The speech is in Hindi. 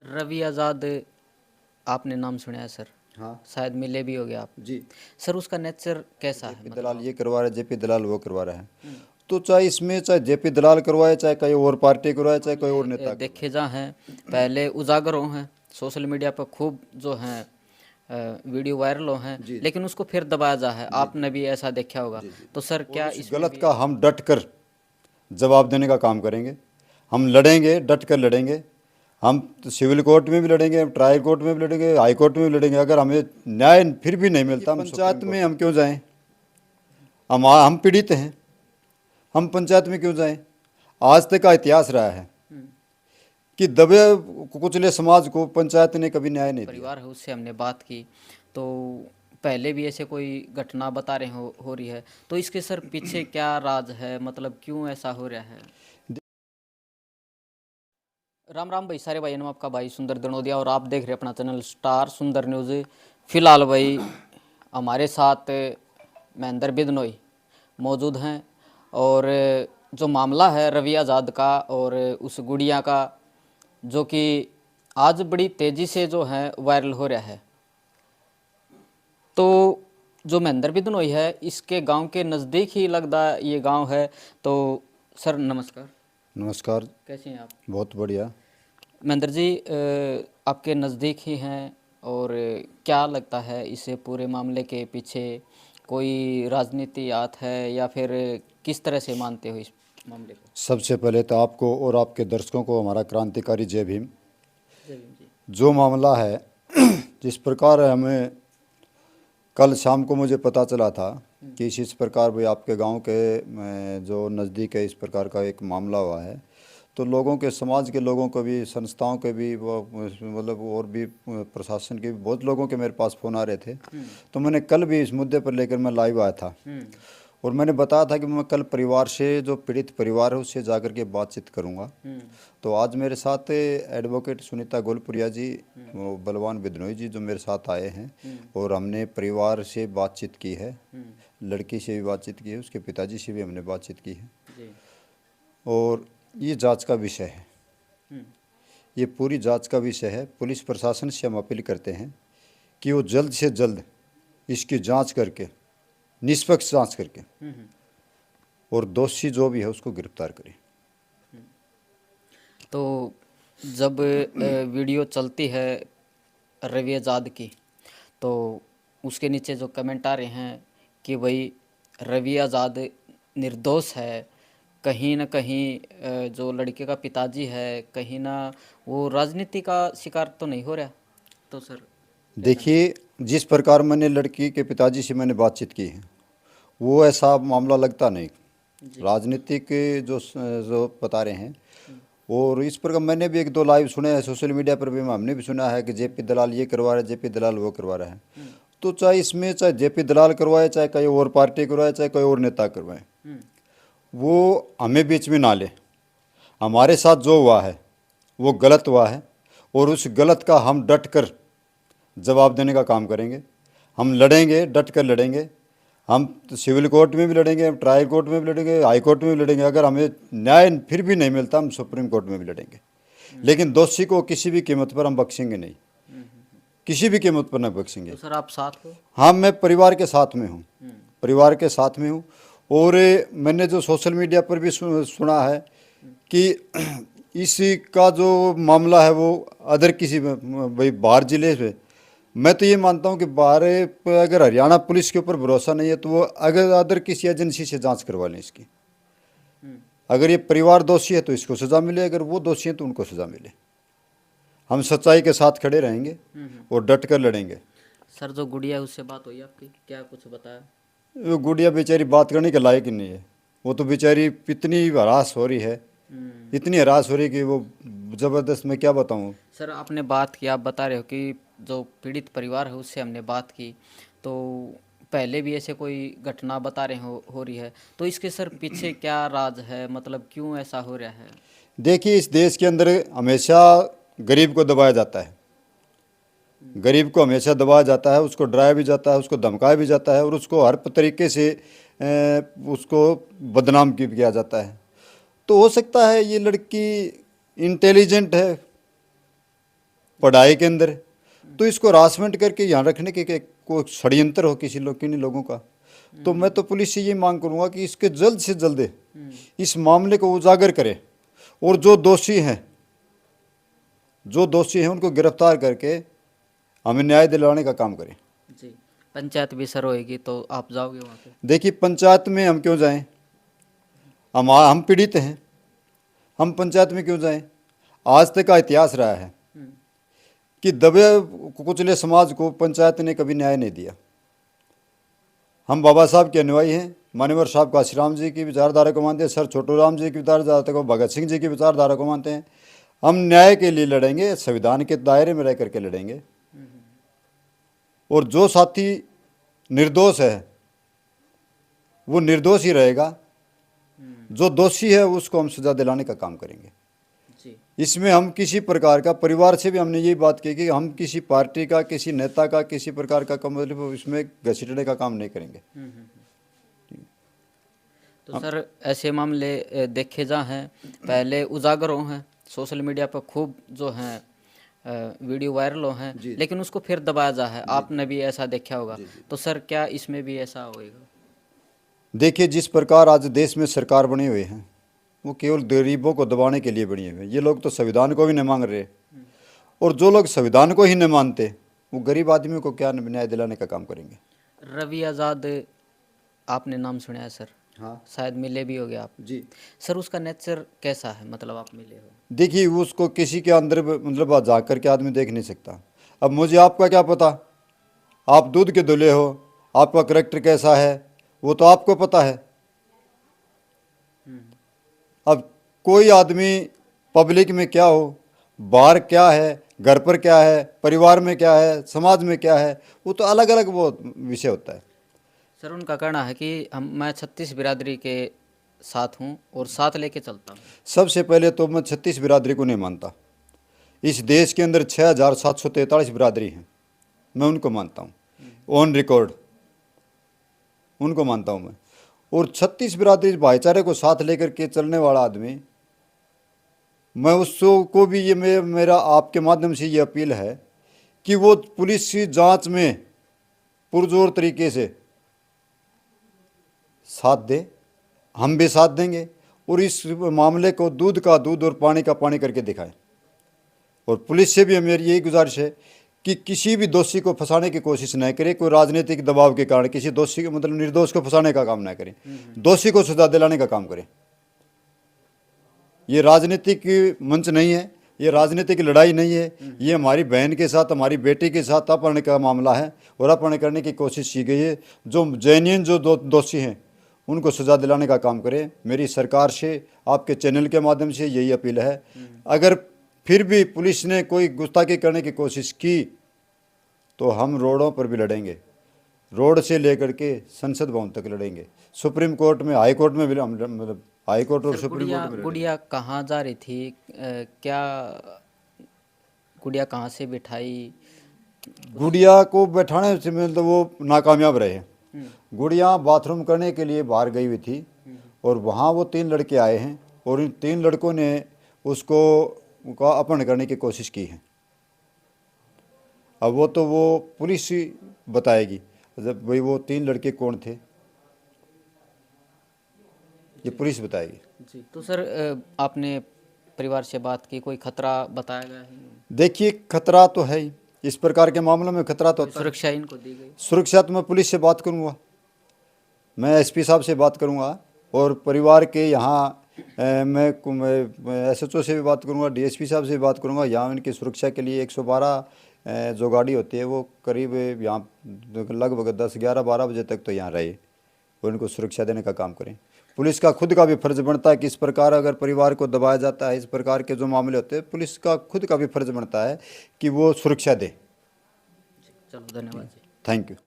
रवि आज़ाद आपने नाम सुना है सर? हाँ शायद मिले भी हो गया आप। जी। सर उसका नेचर कैसा है जेपी मतलब दलाल आप? ये करवा रहा है, जेपी दलाल वो करवा रहा है। तो चाहे इसमें चाहे जेपी दलाल करवाए, चाहे कोई और पार्टी करवाए, चाहे कोई और मामले नेता करवाए। देखे जा हैं, पहले उजागर हो हैं सोशल मीडिया पर खूब जो हैं, वीडियो वायरल हो हैं, जी जी लेकिन उसको फिर दबाया जा है। जी जी आपने भी ऐसा देखा होगा। जी जी। तो सर और क्या उस इसमें गलत भी का हम डट कर जवाब देने का काम करेंगे। हम लड़ेंगे, डट कर लड़ेंगे। हम तो सिविल कोर्ट में भी लड़ेंगे, ट्रायल कोर्ट में भी लड़ेंगे, हाई कोर्ट में भी लड़ेंगे। अगर हमें न्याय फिर भी नहीं मिलता, हम पंचायत में हम क्यों जाएं? हम पीड़ित हैं, हम पंचायत में क्यों जाएं? आज तक का इतिहास रहा है कि दबे कुचले समाज को पंचायत ने कभी न्याय नहीं दिया। परिवार है उससे हमने बात की, तो पहले भी ऐसे कोई घटना बता रहे हो रही है, तो इसके सर पीछे क्या राज है, मतलब क्यों ऐसा हो रहा है? राम राम भाई, सारे भाई, नाम आपका भाई सुंदर दनोदिया और आप देख रहे हैं अपना चैनल स्टार सुंदर न्यूज़। फिलहाल भाई हमारे साथ महेंद्र बिदनोई मौजूद हैं, और जो मामला है रवि आज़ाद का और उस गुड़िया का, जो कि आज बड़ी तेज़ी से जो है वायरल हो रहा है। तो जो महेंद्र बिदनोई है, इसके गांव के नज़दीक ही लगता ये गांव है। तो सर नमस्कार, नमस्कार। कैसे हैं आप? बहुत बढ़िया। महेंद्र जी, आपके नज़दीक ही हैं, और क्या लगता है इसे पूरे मामले के पीछे कोई राजनीति हाथ है, या फिर किस तरह से मानते हो इस मामले को? सबसे पहले तो आपको और आपके दर्शकों को हमारा क्रांतिकारी जय भीम। जय भीम जी। जो मामला है जिस प्रकार हमें कल शाम को मुझे पता चला था कि इस प्रकार भाई आपके गांव के जो नज़दीक है इस प्रकार का एक मामला हुआ है, तो लोगों के, समाज के लोगों को भी, संस्थाओं के भी, वो मतलब और भी प्रशासन के भी बहुत लोगों के मेरे पास फ़ोन आ रहे थे। तो मैंने कल भी इस मुद्दे पर लेकर मैं लाइव आया था, और मैंने बताया था कि मैं कल परिवार से, जो पीड़ित परिवार है उससे जाकर के बातचीत करूंगा। तो आज मेरे साथ एडवोकेट सुनीता गोलपुरिया जी, वो बलवान बिदनोई जी जो मेरे साथ आए हैं, और हमने परिवार से बातचीत की है, लड़की से भी बातचीत की है, उसके पिताजी से भी हमने बातचीत की है। जी। और ये जांच का विषय है, ये पूरी जांच का विषय है। पुलिस प्रशासन से हम अपील करते हैं कि वो जल्द से जल्द इसकी जांच करके, निष्पक्ष जांच करके, और दोषी जो भी है उसको गिरफ्तार करें। तो जब वीडियो चलती है रवि आज़ाद की, तो उसके नीचे जो कमेंट आ रहे हैं कि भाई रवि आज़ाद निर्दोष है, कहीं ना कहीं जो लड़के का पिताजी है, कहीं ना वो राजनीति का शिकार तो नहीं हो रहा? तो सर क्या कहना देखिए, जिस प्रकार मैंने लड़की के पिताजी से मैंने बातचीत की है, वो ऐसा मामला लगता नहीं। जी। राजनीतिक जो बता रहे हैं, और इस प्रकार मैंने भी एक दो लाइव सुने हैं सोशल मीडिया पर भी, हमने भी सुना है कि जेपी दलाल ये करवा रहा है, जेपी दलाल वो करवा रहा है। तो चाहे इसमें चाहे जेपी दलाल करवाए, चाहे कोई और पार्टी करवाए, चाहे कोई और नेता करवाए, वो हमें बीच में ना ले। हमारे साथ जो हुआ है वो गलत हुआ है, और उस गलत का हम डट कर जवाब देने का काम करेंगे। हम लड़ेंगे, डट कर लड़ेंगे। हम तो सिविल कोर्ट में भी लड़ेंगे, ट्रायल कोर्ट में भी लड़ेंगे, हाई कोर्ट में भी लड़ेंगे। अगर हमें न्याय फिर भी नहीं मिलता, हम सुप्रीम कोर्ट में भी लड़ेंगे। लेकिन दोषी को किसी भी कीमत पर हम बख्शेंगे नहीं, किसी भी कीमत पर नहीं बख्शेंगे। तो सर आप साथ हो? हाँ, मैं परिवार के साथ में हूँ, परिवार के साथ में हूँ। और मैंने जो सोशल मीडिया पर भी सुना है कि इसी का जो मामला है वो अदर किसी भाई बाहर जिले से, मैं तो ये मानता हूँ कि बाहर अगर हरियाणा पुलिस के ऊपर भरोसा नहीं है तो वो अगर अदर किसी एजेंसी से जांच करवा लें इसकी। अगर ये परिवार दोषी है तो इसको सज़ा मिले, अगर वो दोषी है तो उनको सज़ा मिले। हम सच्चाई के साथ खड़े रहेंगे और डट कर लड़ेंगे। सर जो गुड़िया है उससे बात हुई आपकी, क्या कुछ बताया? वो गुड़िया बेचारी बात करने के लायक ही नहीं है। वो तो बेचारी इतनी हरास हो रही है, इतनी हरास हो रही है कि वो ज़बरदस्त, मैं क्या बताऊँ। सर आपने बात की, आप बता रहे हो कि जो पीड़ित परिवार है उससे हमने बात की, तो पहले भी ऐसे कोई घटना बता रहे हो रही है, तो इसके सर पीछे क्या राज है, मतलब क्यों ऐसा हो रहा है? देखिए, इस देश के अंदर हमेशा गरीब को दबाया जाता है, गरीब को हमेशा दबाया जाता है, उसको डराया भी जाता है, उसको धमकाया भी जाता है, और उसको हर तरीके से उसको बदनाम किया जाता है। तो हो सकता है ये लड़की इंटेलिजेंट है, पढ़ाई के अंदर। तो इसको हरासमेंट करके यहाँ रखने के कोई षड्यंत्र हो किसी लोग किन्हीं लोगों का, तो मैं तो पुलिस से ये मांग करूँगा कि इसके जल्द से जल्द इस मामले को उजागर करें और जो दोषी हैं उनको गिरफ्तार करके हमें न्याय दिलाने का काम करें। जी, पंचायत भी सर होएगी तो आप जाओगे वहाँ पे? देखिए, पंचायत में हम क्यों जाएं? हम पीड़ित हैं, हम पंचायत में क्यों जाएं? आज तक का इतिहास रहा है कि दबे कुचले समाज को पंचायत ने कभी न्याय नहीं दिया। हम बाबा साहब के अनुयायी हैं, मान्यवर साहब काशीराम जी की विचारधारा को मानते हैं, सर छोटू राम जी की विचारधारा को, भगत सिंह जी की विचारधारा को मानते हैं। हम न्याय के लिए लड़ेंगे, संविधान के दायरे में रह करके लड़ेंगे, और जो साथी निर्दोष है वो निर्दोष ही रहेगा, जो दोषी है उसको हम सजा दिलाने का काम करेंगे। जी, इसमें हम किसी प्रकार का, परिवार से भी हमने यही बात की कि हम किसी पार्टी का, किसी नेता का, किसी प्रकार का मतलब इसमें घसीटने का काम नहीं करेंगे। तो सर ऐसे मामले देखे जा हैं, पहले उजागर हो हैं, सोशल मीडिया पर खूब जो हैं वीडियो वायरल हो हैं, लेकिन उसको फिर दबाया जा है, आपने भी ऐसा देखा होगा। तो सर क्या इसमें भी ऐसा होएगा? देखिए, जिस प्रकार आज देश में सरकार बने हुए हैं वो केवल गरीबों को दबाने के लिए बनी हुई है। ये लोग तो संविधान को भी नहीं मांग रहे, और जो लोग संविधान को ही नहीं मानते वो गरीब आदमी को क्या न्याय दिलाने का काम करेंगे। रवि आज़ाद आपने नाम सुना है सर? हाँ, शायद मिले भी होगे आप जी। सर, उसका नेचर कैसा है, मतलब आप मिले हो? देखिए, उसको किसी के अंदर मतलब जा कर के आदमी देख नहीं सकता। अब मुझे आपका क्या पता, आप दूध के धुले हो, आपका करैक्टर कैसा है वो तो आपको पता है। अब कोई आदमी पब्लिक में क्या हो, बाहर क्या है, घर पर क्या है, परिवार में क्या है, समाज में क्या है, वो तो अलग अलग वो विषय होता है। सर उनका कहना है कि मैं 36 बिरादरी के साथ हूँ और साथ लेके चलता हूँ। सबसे पहले तो मैं 36 बिरादरी को नहीं मानता। इस देश के अंदर 6743 बिरादरी हैं, मैं उनको मानता हूँ, ऑन रिकॉर्ड उनको मानता हूँ मैं। और 36 बिरादरी भाईचारे को साथ लेकर के चलने वाला आदमी, मैं उसको भी ये मेरा आपके माध्यम से ये अपील है कि वो पुलिस की जांच में पुरजोर तरीके से साथ दे, हम भी साथ देंगे, और इस मामले को दूध का दूध और पानी का पानी करके दिखाएं। और पुलिस से भी मेरी यही गुजारिश है कि किसी भी दोषी को फंसाने की कोशिश न करें, कोई राजनीतिक दबाव के कारण किसी दोषी को मतलब निर्दोष को फंसाने का काम न करें, दोषी को सजा दिलाने का काम करें। ये राजनीतिक मंच नहीं है, ये राजनीतिक लड़ाई नहीं है, ये हमारी बहन के साथ, हमारी बेटी के साथ अपहरण का मामला है, और अपहरण करने की कोशिश की गई है। जो जेन्युइन जो दोषी हैं उनको सजा दिलाने का काम करें। मेरी सरकार से, आपके चैनल के माध्यम से यही अपील है। अगर फिर भी पुलिस ने कोई गुस्ताखी करने की कोशिश की तो हम रोडों पर भी लड़ेंगे, रोड से लेकर के संसद भवन तक लड़ेंगे, सुप्रीम कोर्ट में, हाई कोर्ट में भी, मतलब हाई कोर्ट और सुप्रीम कोर्ट में। गुड़िया कहाँ जा रही थी, क्या गुड़िया कहाँ से बिठाई? गुड़िया को बैठाने से मतलब वो नाकामयाब रहे। गुड़िया बाथरूम करने के लिए बाहर गई हुई थी, और वहाँ वो 3 लड़के आए हैं, और इन 3 लड़कों ने उसको का अपहरण करने की कोशिश की है। अब वो तो वो पुलिस ही बताएगी जब भाई वो 3 लड़के कौन थे, ये पुलिस बताएगी। जी, तो सर आपने परिवार से बात की, कोई खतरा बताया गया है? देखिए, खतरा तो है ही, इस प्रकार के मामलों में खतरा तो होता है। सुरक्षा इनको दी गई? सुरक्षा तो मैं पुलिस से बात करूंगा, मैं एसपी साहब से बात करूंगा, और परिवार के यहाँ मैं SHO से भी बात करूंगा, DSP साहब से भी बात करूंगा। यहाँ इनकी सुरक्षा के लिए 112 जो गाड़ी होती है वो करीब यहाँ लगभग 10, 11, 12 बजे तक तो यहाँ रहे, और इनको सुरक्षा देने का काम करें। पुलिस का खुद का भी फर्ज बनता है कि इस प्रकार अगर परिवार को दबाया जाता है, इस प्रकार के जो मामले होते हैं, पुलिस का खुद का भी फर्ज बनता है कि वो सुरक्षा दे। चलो, धन्यवाद जी। Thank you.